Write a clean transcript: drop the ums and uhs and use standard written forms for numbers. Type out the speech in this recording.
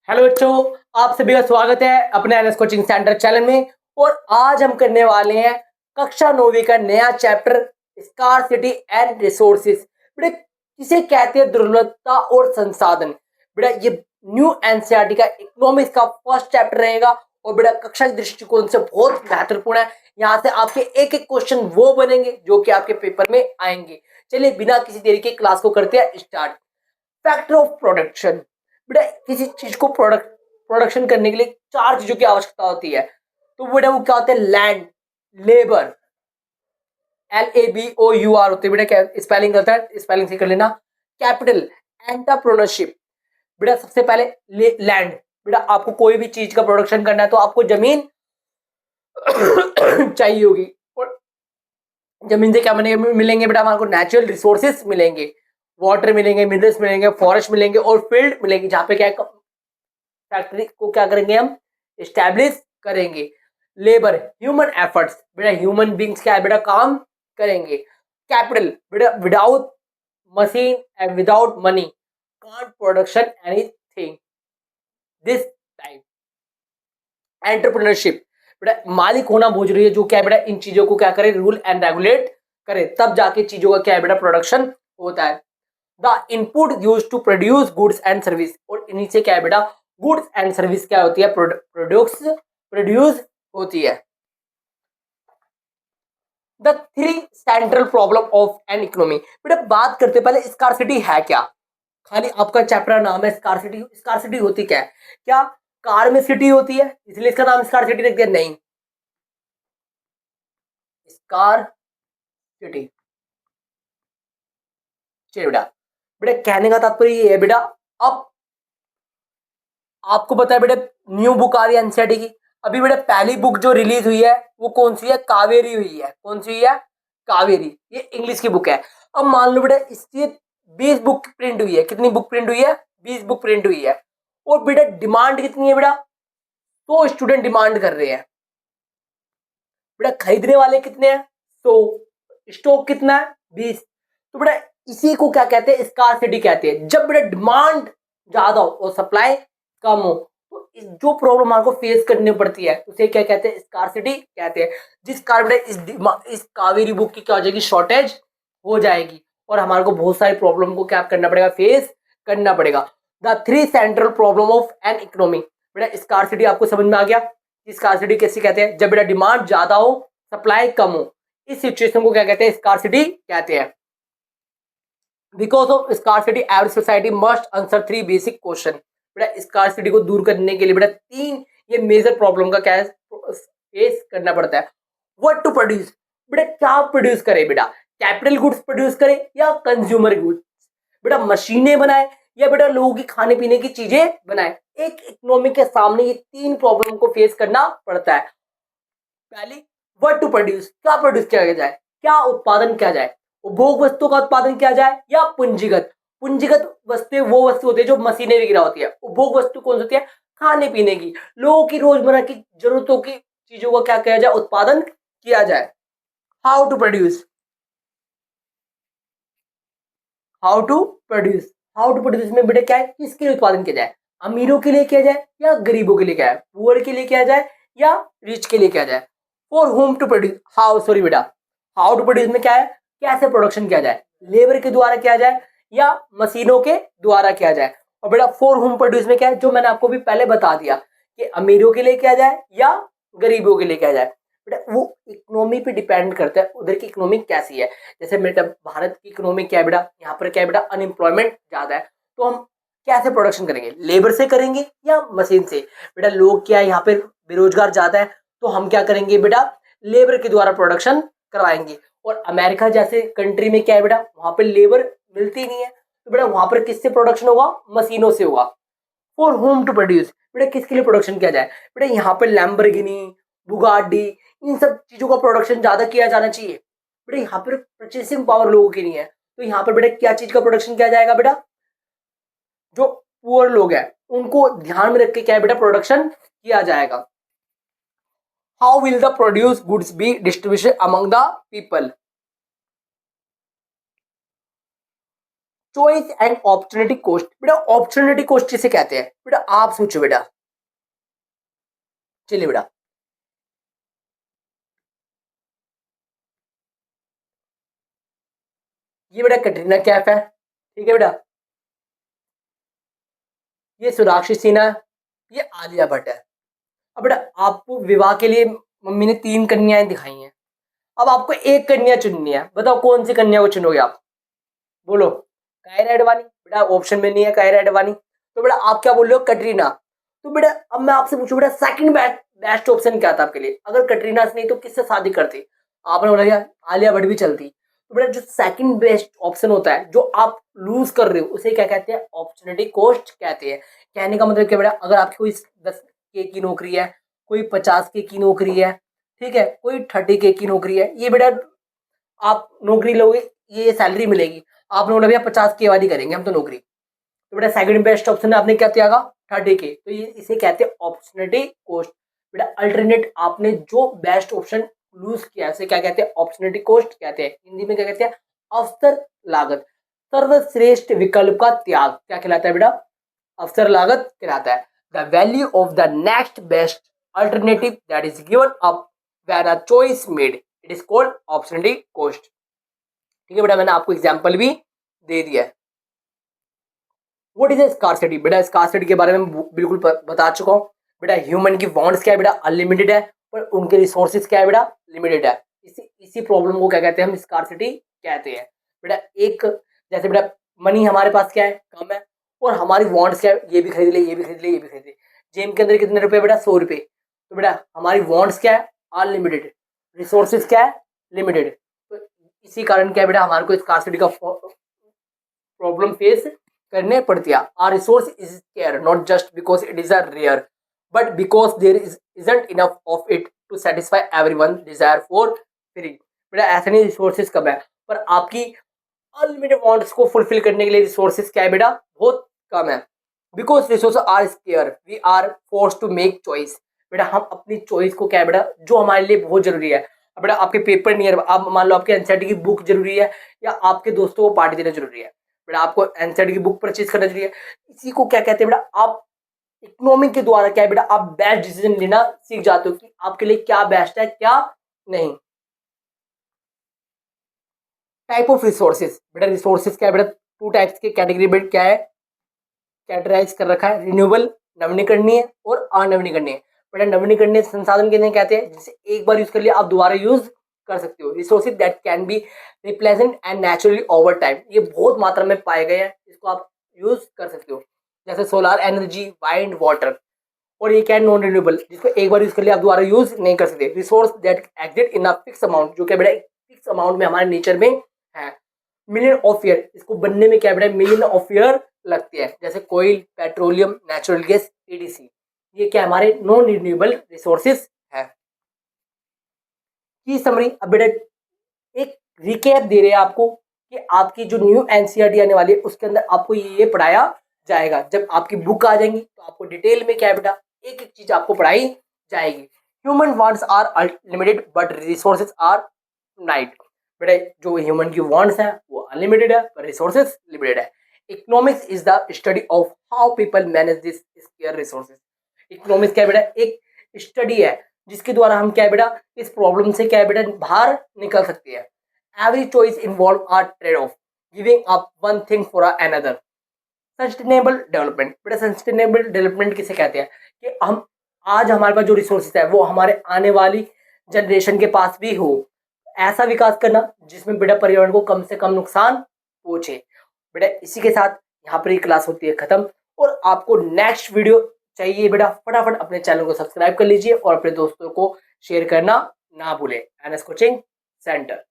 Hello बच्चों, आप सभी का स्वागत है अपने एनएस कोचिंग सेंटर चैनल में। और आज हम करने वाले हैं कक्षा 9वीं का नया चैप्टर स्कार्सिटी एंड रिसोर्सेज। बेटा किसे कहते हैं दुर्लभता और संसाधन। बेटा ये न्यू एनसीईआरटी का इकोनॉमिक्स का फर्स्ट चैप्टर रहेगा और बेटा कक्षा के दृष्टिकोण से बहुत महत्वपूर्ण है। यहाँ से आपके एक एक क्वेश्चन वो बनेंगे जो कि आपके पेपर में आएंगे। चलिए बिना किसी देरी के क्लास को करते हैं स्टार्ट। Factor of production. बेटा किसी चीज को प्रोडक्शन करने के लिए चार चीजों की आवश्यकता होती है। तो बेटा वो क्या होते हैं? लैंड, लेबर, LABOUR होते हैं। बेटा क्या स्पेलिंग करता है, स्पेलिंग से कर लेना। Capital, entrepreneurship. बेटा सबसे पहले लैंड। बेटा आपको कोई भी चीज का प्रोडक्शन करना है तो आपको जमीन चाहिए होगी। और जमीन से क्या मिलेंगे? बेटा हमारे को नेचुरल रिसोर्सेस मिलेंगे, वाटर मिलेंगे, मिनरल्स मिलेंगे, फॉरेस्ट मिलेंगे और फील्ड मिलेंगे जहां पे क्या फैक्ट्री को क्या करेंगे हम इस्टेब्लिश करेंगे। Labour, human efforts. बेटा ह्यूमन बींग्स क्या है बेटा काम करेंगे। कैपिटल, बेटा without machine and without money can't production anything this time. Entrepreneurship, बेटा मालिक होना बहुत जरूरी है जो क्या है बेटा इन चीजों को क्या करे, रूल एंड रेगुलेट करे, तब जाके चीजों का क्या है बेटा प्रोडक्शन होता है। The input use to produce goods and service. और इन्हीं से क्या है बेटा गुड्स एंड सर्विस क्या होती है, प्रोड्यूस होती है। The three central problem of an economy. बेटा बात करते पहले स्कार्सिटी है क्या। खाली आपका चैप्टर नाम है स्कार्सिटी। स्कार्सिटी होती क्या है? क्या कार में सिटी होती है इसलिए इसका नाम स्कार्सिटी रख दिया? नहीं, स्कार्सिटी। चलिए बेटा, बेटा कहने का तात्पर्य ये है बेटा, अब आपको पता है बेटा न्यू बुक आ रही है एनसीईआरटी की। अभी बेटा पहली बुक जो रिलीज हुई है वो कौन सी है? कावेरी हुई है। कौन सी हुई है? कावेरी। ये इंग्लिश की बुक है। अब मान लो बेटा इसकी 20 बुक प्रिंट हुई है। कितनी बुक प्रिंट हुई है? 20 बुक प्रिंट हुई है। और बेटा डिमांड कितनी है बेटा? 100 स्टूडेंट डिमांड कर रहे हैं। बेटा खरीदने वाले कितने हैं? 100। स्टॉक कितना है? 20। तो बेटा इसी को क्या कहते हैं? स्कार्सिटी कहते हैं। जब बेटा डिमांड ज्यादा हो और सप्लाई कम हो तो जो प्रॉब्लम आपको फेस करनी पड़ती है उसे क्या कहते हैं? स्कार्सिटी कहते हैं। जिस कारण इस कावेरी बुक की क्या हो जाएगी? शॉर्टेज हो जाएगी और हमारे को बहुत सारी प्रॉब्लम को क्या करना पड़ेगा? फेस करना पड़ेगा। The three central problem of an economy. बेटा स्कार्सिटी आपको समझ में आ गया? स्कार्सिटी कैसे कहते हैं? जब बेटा डिमांड ज्यादा हो सप्लाई कम हो, इस सिचुएशन को क्या कहते हैं? स्कार्सिटी कहते हैं। Because of scarcity every society must answer three basic question. बेटा स्कार्सिटी को दूर करने के लिए बेटा तीन ये मेजर प्रॉब्लम का क्या है फेस करना पड़ता है। What to produce. बेटा क्या प्रोड्यूस करे? बेटा कैपिटल गुड्स प्रोड्यूस करे या कंज्यूमर गुड्स? बेटा मशीनें बनाए या बेटा लोगों की खाने पीने की चीजें बनाए? एक इकोनॉमी के सामने ये तीन प्रॉब्लम को फेस करना पड़ता है। पहली, व्हाट टू प्रोड्यूस, क्या प्रोड्यूस किया जाए, क्या उत्पादन किया जाए। उपभोग वस्तु का उत्पादन किया जाए या पूंजीगत। पूंजीगत वस्तुएं वो वस्तु होती है जो मशीनें वगैरह होती है। उपभोग वस्तु कौन सी होती है? खाने पीने की, लोगों की रोजमर्रा की जरूरतों की चीजों का क्या किया जाए? उत्पादन किया जाए। How to produce, how to produce, how to produce में बेटा क्या है? किसके लिए उत्पादन किया जाए? अमीरों के लिए किया जाए या गरीबों के लिए किया जाए? पुअर के लिए किया जाए या रिच के लिए किया जाए? For whom to produce, how sorry बेटा हाउ टू प्रोड्यूस में क्या है? कैसे प्रोडक्शन किया जाए? लेबर के द्वारा किया जाए या मशीनों के द्वारा किया जाए? और बेटा फॉर होम प्रोड्यूस में क्या है? जो मैंने आपको भी पहले बता दिया कि अमीरों के लिए किया जाए या गरीबों के लिए किया जाए। बेटा वो इकोनॉमी पे डिपेंड करता है उधर की इकोनॉमी कैसी है। जैसे बेटा भारत की इकोनॉमी क्या है बेटा? यहाँ पर क्या है बेटा? अनएम्प्लॉयमेंट ज्यादा है। तो हम कैसे प्रोडक्शन करेंगे? लेबर से करेंगे या मशीन से? बेटा लोग क्या है यहाँ पे बेरोजगार ज्यादा है तो हम क्या करेंगे बेटा? लेबर के द्वारा प्रोडक्शन कराएंगे। और अमेरिका जैसे कंट्री में क्या है बेटा? वहां पे लेबर मिलती नहीं है तो बेटा वहां पर किससे प्रोडक्शन होगा? मशीनों से होगा। फॉर होम टू प्रोड्यूस, बेटा किसके लिए प्रोडक्शन किया जाए? बेटा यहाँ पे लैम्बोर्गिनी, बुगाटी, इन सब चीजों का प्रोडक्शन ज्यादा किया जाना चाहिए। बेटा यहाँ पर परचेसिंग पावर लोगों की नहीं है तो यहाँ पर बेटा क्या चीज का प्रोडक्शन किया जाएगा? बेटा जो पुअर लोग हैं उनको ध्यान में रख के क्या है बेटा? प्रोडक्शन किया जाएगा। How will the produce goods be distribution among the people. Choice and opportunity cost. बेटा अपॉर्चुनिटी कॉस्ट किसे कहते हैं? बेटा आप सोचो बेटा, चलिए बेटा, ये बेटा कटरीना कैफ है, ठीक है बेटा, ये सोनाक्षी सिन्हा है, ये आलिया भट्ट है। अब बेटा आपको विवाह के लिए मम्मी ने 3 कन्याएं दिखाई हैं, अब आपको एक कन्या चुननी है, बताओ कौन सी कन्या को चुनोगे आप? बोलो। कायरा एडवाणी? बेटा ऑप्शन में नहीं है कायरा एडवाणी, तो बेटा आप क्या बोल रहे हो? कटरीना। तो बेटा अब मैं आपसे पूछूं बेटा सेकंड बेस्ट ऑप्शन क्या था आपके लिए? अगर कटरीना से नहीं तो किससे शादी करती? आपने बोला यार आलिया भट्ट भी चलती। तो बेटा जो सेकंड बेस्ट ऑप्शन होता है जो आप लूज कर रहे हो उसे क्या कहते हैं? अपॉर्चुनिटी कॉस्ट कहते हैं। कहने का मतलब क्या बेटा, अगर आपकी कोई 10K की नौकरी है, कोई 50K की नौकरी है, ठीक है, कोई 30K की नौकरी है, ये बेटा आप नौकरी लोगे, ये सैलरी मिलेगी, आपने बोला भैया 50K वाली करेंगे हम तो नौकरी, तो बेटा सेकंड बेस्ट ऑप्शन है, आपने क्या त्यागा? 30K। तो ये इसे कहते हैं अपॉर्चुनिटी कॉस्ट। बेटा अल्टरनेट आपने जो बेस्ट ऑप्शन लूज किया इसे क्या कहते हैं? अपॉर्चुनिटी कॉस्ट कहते हैं। हिंदी में क्या कहते हैं? अवसर लागत। सर्वश्रेष्ठ विकल्प का त्याग क्या कहलाता है बेटा? अवसर लागत कहलाता है। The value of the next best alternative that is given up when a choice made, it is called opportunity cost. ठीक है बेटा, मैंने आपको एग्जांपल भी दे दिया है। What is scarcity? बेटा स्कार्सिटी के बारे में बिल्कुल बता चुका हूँ। बेटा ह्यूमन की वांट्स क्या है बेटा? अनलिमिटेड है, पर उनके रिसोर्सेज क्या है बेटा? लिमिटेड है। इसी प्रॉब्लम को क्या कहते हैं? हम स्कार्सिटी कहते हैं। बेटा एक जैसे बेटा मनी हमारे पास क्या है? कम है, और हमारी वांट्स क्या है? ये भी खरीद ले, ये भी खरीद ले, ये भी खरीद ले। जेब के अंदर कितने रुपए बेटा? 100 रुपए। तो बेटा हमारी वांट्स क्या है? अनलिमिटेड। रिसोर्सेज क्या है? लिमिटेड। तो इसी कारण क्या है बेटा, हमारे को स्कार्सिटी का प्रॉब्लम फेस करने पड़ती है। Are resource is scarce not just because it is a rare, but because there isn't enough of it to satisfy everyone desire for free. बेटा ऐसा नहीं रिसोर्सेज कम है, पर आपकी अनलिमिटेड वांट्स को फुलफिल करने के लिए रिसोर्सेज क्या है बेटा? बहुत कम है। Because resource are scarce we are force to make choice. बेटा हम अपनी चॉइस को क्या है बेटा, जो हमारे लिए बहुत जरूरी है। अब बेटा आपके पेपर नियर, आप मान लो आपके एनसीईआरटी की बुक जरूरी है, या आपके दोस्तों को पार्टी देना जरूरी है, बेटा आपको एनसीईआरटी की बुक परचेज करना जरूरी है। इसी को क्या कहते हैं बेटा? आप इकोनॉमिक के द्वारा क्या है बेटा, आप बेस्ट डिसीजन लेना सीख जाते हो कि आपके लिए क्या बेस्ट है क्या नहीं। Type of resources. बेटा रिसोर्सेज क्या है बेटा? 2 टाइप्स के कैटेगरी में क्या है कैटेगराइज कर रखा है? रिन्यूएबल नवीनीकरणीय और अनवीनीकरणीय। बेटा नवीनीकरणीय संसाधन किन्हें कहते हैं? जिसे एक बार यूज कर लिया आप दोबारा यूज कर सकते हो। Resources that can be replenished and naturally over time, ये बहुत मात्रा में पाए गए हैं, इसको आप यूज कर सकते हो। जैसे सोलर एनर्जी, वाइंड, वाटर। और ये क्या है? नॉन रिन्यूएबल, जिसको एक बार यूज कर लिया आप दोबारा यूज नहीं कर सकते। Resource that exist in a fix amount, जो क्या बेटा फिक्स अमाउंट में हमारे नेचर में है। मिलियन ऑफ ईयर, इसको बनने में क्या बेटा? मिलियन ऑफ ईयर लगती है। जैसे कोयल, पेट्रोलियम, नेचुरल गैस, एडीसी, ये क्या हमारे नॉन रिन्यूएबल रिसोर्सेज है। की समरी। अब बेटा एक रिकैप दे रहे हैं आपको कि आपकी जो न्यू एनसीईआरटी आने वाली है उसके अंदर आपको ये पढ़ाया जाएगा। जब आपकी बुक आ जाएंगी तो आपको डिटेल में क्या है बेटा, एक एक चीज आपको पढ़ाई जाएगी। Human wants are limited but resources are finite. बेटा जो ह्यूमन की वांट्स है वो अनलिमिटेड है, पर रिसोर्सेज लिमिटेड है। Economics is the study of how people manage this square resources. Economics क्या है बेटा? एक स्टडी है जिसके द्वारा हम क्या है बेटा इस प्रॉब्लम से क्या है बेटा बाहर निकल सकते हैं। Every choice involve are trade off, giving up one thing for another. Sustainable development. बेटा सस्टेनेबल डेवलपमेंट किसे कहते हैं? कि हम आज हमारे पास जो रिसोर्सेज है वो हमारे आने वाली जनरेशन के पास भी हो, ऐसा विकास करना जिसमें बेटा पर्यावरण को कम से कम नुकसान पहुंचे। बेटा इसी के साथ यहाँ पर ये क्लास होती है खत्म, और आपको नेक्स्ट वीडियो चाहिए बेटा फटाफट अपने चैनल को सब्सक्राइब कर लीजिए और अपने दोस्तों को शेयर करना ना भूलें। NS coaching centre.